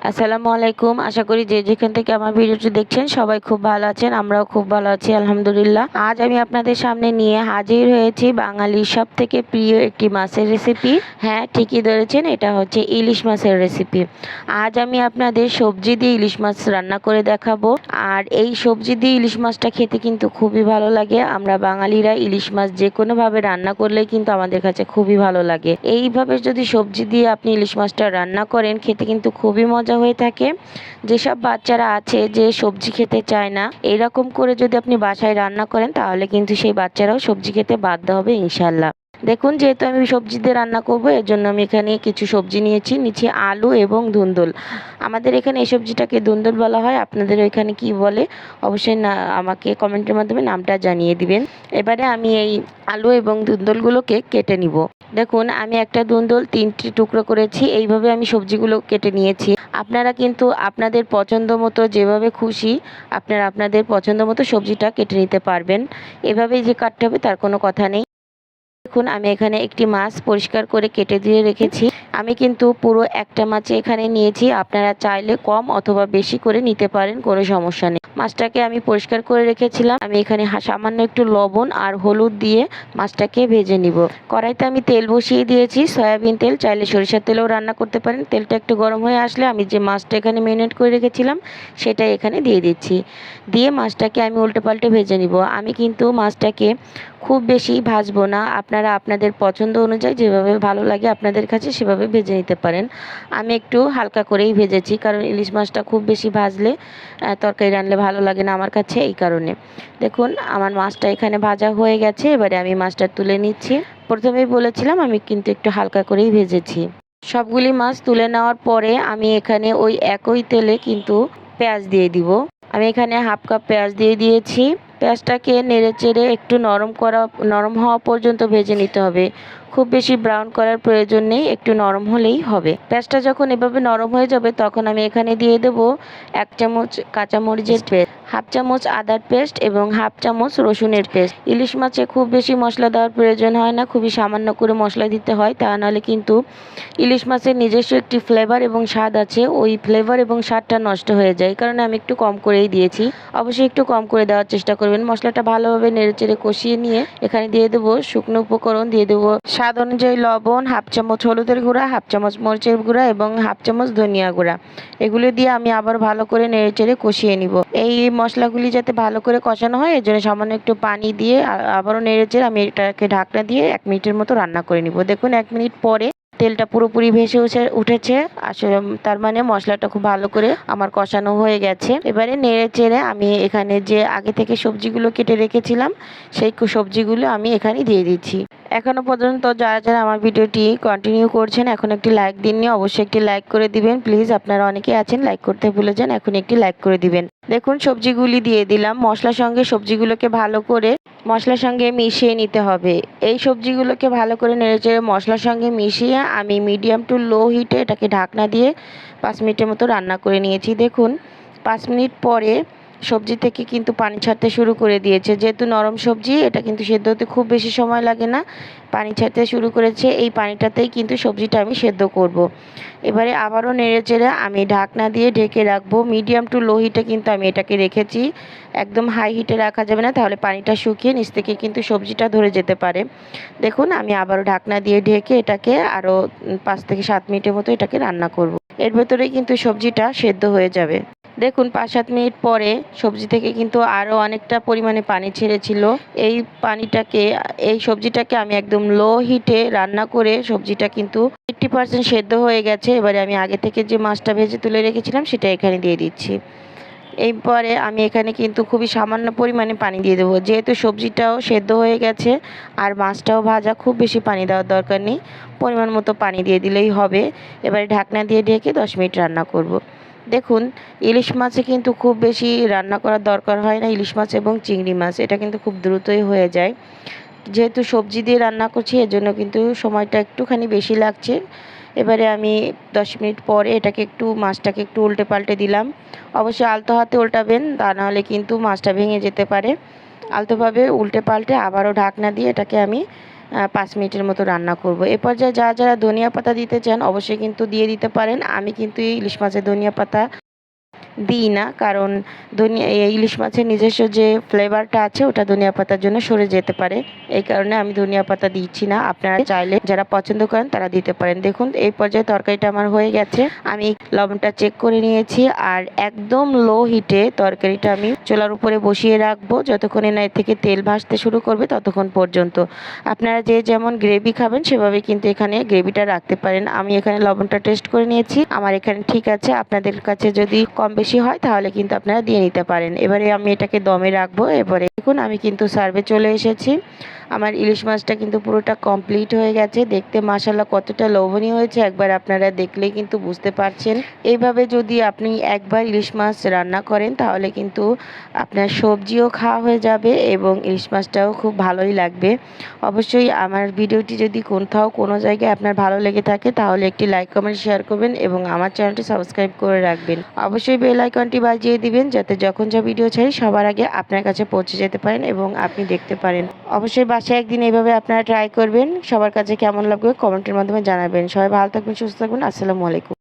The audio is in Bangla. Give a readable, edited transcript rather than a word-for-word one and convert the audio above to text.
আসসালামু আলাইকুম। আশা করি যে যেখান থেকে আমার ভিডিওটি দেখছেন সবাই খুব ভালো আছেন। আমরাও খুব ভালো আছি আলহামদুলিল্লাহ। আজ আমি আপনাদের সামনে নিয়ে হাজির হয়েছি বাঙালির সব থেকে প্রিয় একটি মাছের রেসিপি। হ্যাঁ, ঠিকই ধরেছেন, এটা হচ্ছে ইলিশ মাছের রেসিপি। আজ আমি আপনাদের সবজি দিয়ে ইলিশ মাছ রান্না করে দেখাবো। আর এই সবজি দিয়ে ইলিশ মাছটা খেতে কিন্তু খুবই ভালো লাগে। আমরা বাঙালিরা ইলিশ মাছ যে কোনোভাবে রান্না করলেই কিন্তু আমাদের কাছে খুবই ভালো লাগে। এইভাবে যদি সবজি দিয়ে আপনি ইলিশ মাছটা রান্না করেন, খেতে কিন্তু খুবই মজা হয়ে থাকে। যেসব বাচ্চারা আছে যে সবজি খেতে চায় না, এরকম করে যদি আপনি বাসায় রান্না করেন তাহলে কিন্তু সেই বাচ্চারাও সবজি খেতে বাধ্য হবে ইনশাল্লাহ। দেখুন, যেহেতু আমি সবজি দিয়ে রান্না করব, এর জন্য আমি এখানে কিছু সবজি নিয়েছি আলু এবং ধুন্দুল। আমাদের এখানে এই সবজিটাকে ধুন্দুল বলা হয়, আপনাদের ওইখানে কি বলে অবশ্যই না আমাকে কমেন্টের মাধ্যমে নামটা জানিয়ে দিবেন। এবারে আমি এই আলু এবং ধুন্দুলগুলোকে কেটে নিব। দেখুন, আমি একটা ধুন্দুল 3টি টুকরো করেছি। এইভাবে আমি সবজিগুলো কেটে নিয়েছি। আপনারা কিন্তু আপনাদের পছন্দ মতো যেভাবে খুশি আপনারা আপনাদের পছন্দ মতো সবজিটা কেটে নিতে পারবেন। এভাবেই যে কাটতে হবে তার কোনো কথা নেই। দেখুন, আমি এখানে একটি মাছ পরিষ্কার করে কেটে দিয়ে রেখেছি। আমি কিন্তু পুরো একটা মাছ এখানে নিয়েছি। আপনারা চাইলে কম অথবা বেশি করে নিতে পারেন, কোনো সমস্যা নেই। মাছটাকে আমি পরিষ্কার করে রেখেছিলাম। আমি এখানে সামান্য একটু লবণ আর হলুদ দিয়ে মাছটাকে ভেজে নিব। কড়াইতে আমি তেল বসিয়ে দিয়েছি, সয়াবিন তেল, চাইলে সরিষার তেলেও রান্না করতে পারেন। তেলটা একটু গরম হয়ে আসলে আমি যে মাছটা এখানে ম্যারিনেট করে রেখেছিলাম সেটাই এখানে দিয়ে দিচ্ছি। দিয়ে মাছটাকে আমি উল্টে পাল্টে ভেজে নিব। আমি কিন্তু মাছটাকে খুব বেশি ভাজবো না, আপনারা আপনাদের পছন্দ অনুযায়ী যেভাবে ভালো লাগে আপনাদের কাছে সেভাবে ভেজে নিতে পারেন। আমি একটু হালকা করেই ভেজেছি, কারণ ইলিশ মাছটা খুব বেশি ভাজলে তরকারি রান্নলে ভালো লাগে না আমার কাছে, এই কারণে। দেখুন, আমার মাছটা এখানে ভাজা হয়ে গেছে। এবারে আমি মাছটা তুলে নিচ্ছি। প্রথমেই বলেছিলাম আমি কিন্তু একটু হালকা করেই ভেজেছি। সবগুলি মাছ তুলে নেওয়ার পরে আমি এখানে ওই একই তেলে কিন্তু পেঁয়াজ দিয়ে দিব। আমি এখানে হাফ কাপ পেঁয়াজ দিয়ে দিয়েছি। পেঁয়াজটাকে নেড়েচেড়ে একটু নরম হওয়া পর্যন্ত ভেজে নিতে হবে। খুব বেশি ব্রাউন করার প্রয়োজন নেই, একটু নরম হলেই হবে। পেঁয়াজটা যখন এভাবে নরম হয়ে যাবে তখন আমি এখানে দিয়ে দেব 1 চামচ কাঁচামরিচের পেস্ট, হাফ চামচ আদার পেস্ট এবং হাফ চামচ রসুনের পেস্ট। ইলিশ মাছে খুব বেশি মশলা দেওয়ার প্রয়োজন হয় না, খুবই সামান্য করে মশলা দিতে হয়, তা নাহলে কিন্তু ইলিশ মাছের নিজস্ব একটি ফ্লেভার এবং স্বাদ আছে, ওই ফ্লেভার এবং স্বাদটা নষ্ট হয়ে যায়। কারণে আমি একটু কম করেই দিয়েছি। অবশ্যই একটু কম করে দেওয়ার চেষ্টা করবেন। মশলাটা ভালোভাবে নেড়েচেড়ে কষিয়ে নিয়ে এখানে দিয়ে দেবো শুকনো উপকরণ, দিয়ে দেবো স্বাদ অনুযায়ী লবণ, হাফ চামচ হলুদের গুঁড়া, হাফ চামচ মরিচের গুঁড়া এবং হাফ চামচ ধনিয়া গুঁড়া। এগুলো দিয়ে আমি আবার ভালো করে নেড়েচেড়ে কষিয়ে নিব। এই মশলাগুলি যাতে ভালো করে কষানো হয় এর জন্য সামান্য একটু পানি দিয়ে আবারও নেড়েচেড়ে আমি এটাকে ঢাকনা দিয়ে 1 মিনিটের মতো রান্না করে নিব। দেখুন, 1 মিনিট পরে তেলটা পুরোপুরি ভেসে উঠেছে। আসলে তার মানে মশলাটা খুব ভালো করে আমার কষানো হয়ে গেছে। এবারে নেড়ে চেড়ে আমি এখানে যে আগে থেকে সবজিগুলো কেটে রেখেছিলাম সেই সবজিগুলো আমি এখানে দিয়ে দিচ্ছি। এখনো পর্যন্ত যারা যারা আমার ভিডিওটি কন্টিনিউ করছেন এখন একটি লাইক দিননি, অবশ্যই একটি লাইক করে দিবেন প্লিজ। আপনারা অনেকে আছেন লাইক করতে ভুলে যান, এখন একটি লাইক করে দিবেন। দেখুন, সবজিগুলি দিয়ে দিলাম। মশলার সঙ্গে সবজিগুলোকে ভালো করে মশলার সঙ্গে মিশিয়ে নিতে হবে। এই সবজিগুলোকে ভালো করে নেড়েচেড়ে মশলার সঙ্গে মিশিয়ে আমি মিডিয়াম টু লো হিটে এটাকে ঢাকনা দিয়ে 5 মিনিটের মতো রান্না করে নিয়েছি। দেখুন, 5 মিনিট পরে সবজি থেকে কিন্তু পানি ছাড়তে শুরু করে দিয়েছে। যেহেতু নরম সবজি, এটা কিন্তু সেদ্ধ হতে খুব বেশি সময় লাগে না। পানি ছাড়তে শুরু করেছে, এই পানিটাতেই কিন্তু সবজিটা আমি সেদ্ধ করব। এবারে আবারও নেড়েচেড়ে আমি ঢাকনা দিয়ে ঢেকে রাখবো। মিডিয়াম টু লো হিটে কিন্তু আমি এটাকে রেখেছি, একদম হাই হিটে রাখা যাবে না, তাহলে পানিটা শুকিয়ে নিচ থেকে কিন্তু সবজিটা ধরে যেতে পারে। দেখুন, আমি আবারও ঢাকনা দিয়ে ঢেকে এটাকে আরও 5 থেকে 7 মিনিটের মতো এটাকে রান্না করব। এর ভেতরেই কিন্তু সবজিটা সেদ্ধ হয়ে যাবে। দেখুন, 5-7 মিনিট পরে সবজি থেকে কিন্তু আরও অনেকটা পরিমাণে পানি ছেড়েছিল। এই সবজিটাকে আমি একদম লো হিটে রান্না করে সবজিটা কিন্তু 80% সেদ্ধ হয়ে গেছে। এবারে আমি আগে থেকে যে মাছটা ভেজে তুলে রেখেছিলাম সেটা এখানে দিয়ে দিচ্ছি। এরপরে আমি এখানে কিন্তু খুবই সামান্য পরিমাণে পানি দিয়ে দেবো, যেহেতু সবজিটাও সেদ্ধ হয়ে গেছে আর মাছটাও ভাজা, খুব বেশি পানি দেওয়ার দরকার নেই, পরিমাণ মতো পানি দিয়ে দিলেই হবে। এবারে ঢাকনা দিয়ে ঢেকে 10 মিনিট রান্না করব। দেখুন, ইলিশ মাছে কিন্তু খুব বেশি রান্না করার দরকার হয় না। ইলিশ মাছ এবং চিংড়ি মাছ এটা কিন্তু খুব দ্রুতই হয়ে যায়। যেহেতু সবজি দিয়ে রান্না করছি এজন্য কিন্তু সময়টা একটুখানি বেশি লাগছে। এবারে আমি 10 মিনিট পরে মাছটাকে একটু উল্টে পাল্টে দিলাম। অবশ্যই আলতো হাতে উল্টাবেন, তা নাহলে কিন্তু মাছটা ভেঙে যেতে পারে। আলতোভাবে উল্টে পাল্টে আবারও ঢাকনা দিয়ে এটাকে আমি 5 মিনিটের মতো রান্না করব। এ পর্যায়ে যারা ধনিয়া পাতা দিতে চান অবশ্যই কিন্তু দিয়ে দিতে পারেন। আমি কিন্তু এই ইলিশ মাছে ধনিয়া পাতা দিই না, কারণ ইলিশ মাছের নিজস্ব যে ফ্লেভারটা আছে ওটা ধনিয়া পাতার জন্য সরে যেতে পারে। এই কারণে আমি ধনিয়া পাতা দিচ্ছি না। আপনারা চাইলে যারা পছন্দ করেন তারা দিতে পারেন। দেখুন এই পর্যায়ে তরকারিটা আমার হয়ে গেছে। আমি লবণটা চেক করে নিয়েছি আর একদম লো হিটে তরকারিটা আমি চুলার উপরে বসিয়ে রাখবো যতক্ষণে না এর থেকে তেল ভাসতে শুরু করবে ততক্ষণ পর্যন্ত। আপনারা যে যেমন গ্রেভি খাবেন সেভাবে কিন্তু এখানে গ্রেভিটা রাখতে পারেন। আমি এখানে লবণটা টেস্ট করে নিয়েছি, আমার এখানে ঠিক আছে। আপনাদের কাছে যদি কম বেশি হয় তাহলে কিন্তু আপনারা দিয়ে নিতে পারেন। এবারে আমি এটাকে দমে রাখবো। এবারে দেখুন আমি কিন্তু সার্ভে চলে এসেছি। আমার ইলিশ মাছটা কিন্তু পুরোটা কমপ্লিট হয়ে গেছে। দেখতে মাশাআল্লাহ কতটা লোভনীয় হয়েছে একবার আপনারা দেখলেই কিন্তু বুঝতে পারছেন। এইভাবে যদি আপনি একবার ইলিশ মাছ রান্না করেন তাহলে কিন্তু আপনার সবজিও খাওয়া হয়ে যাবে এবং ইলিশ মাছটাও খুব ভালোই লাগবে। অবশ্যই আমার ভিডিওটি যদি কোথাও কোনো জায়গায় আপনার ভালো লেগে থাকে তাহলে একটি লাইক কমেন্ট শেয়ার করবেন এবং আমার চ্যানেলটি সাবস্ক্রাইব করে রাখবেন। অবশ্যই বেল আইকনটি বাজিয়ে দিবেন যাতে যখন যা ভিডিও ছাড়ি সবার আগে আপনার কাছে পৌঁছে যেতে পারেন এবং আপনি দেখতে পারেন। অবশ্যই বাসায় একদিন এইভাবে আপনারা ট্রাই করবেন। সবার কাছে কেমন লাগবে কমেন্টের মাধ্যমে জানাবেন। সবাই ভালো থাকবেন, সুস্থ থাকবেন। আসসালামু আলাইকুম।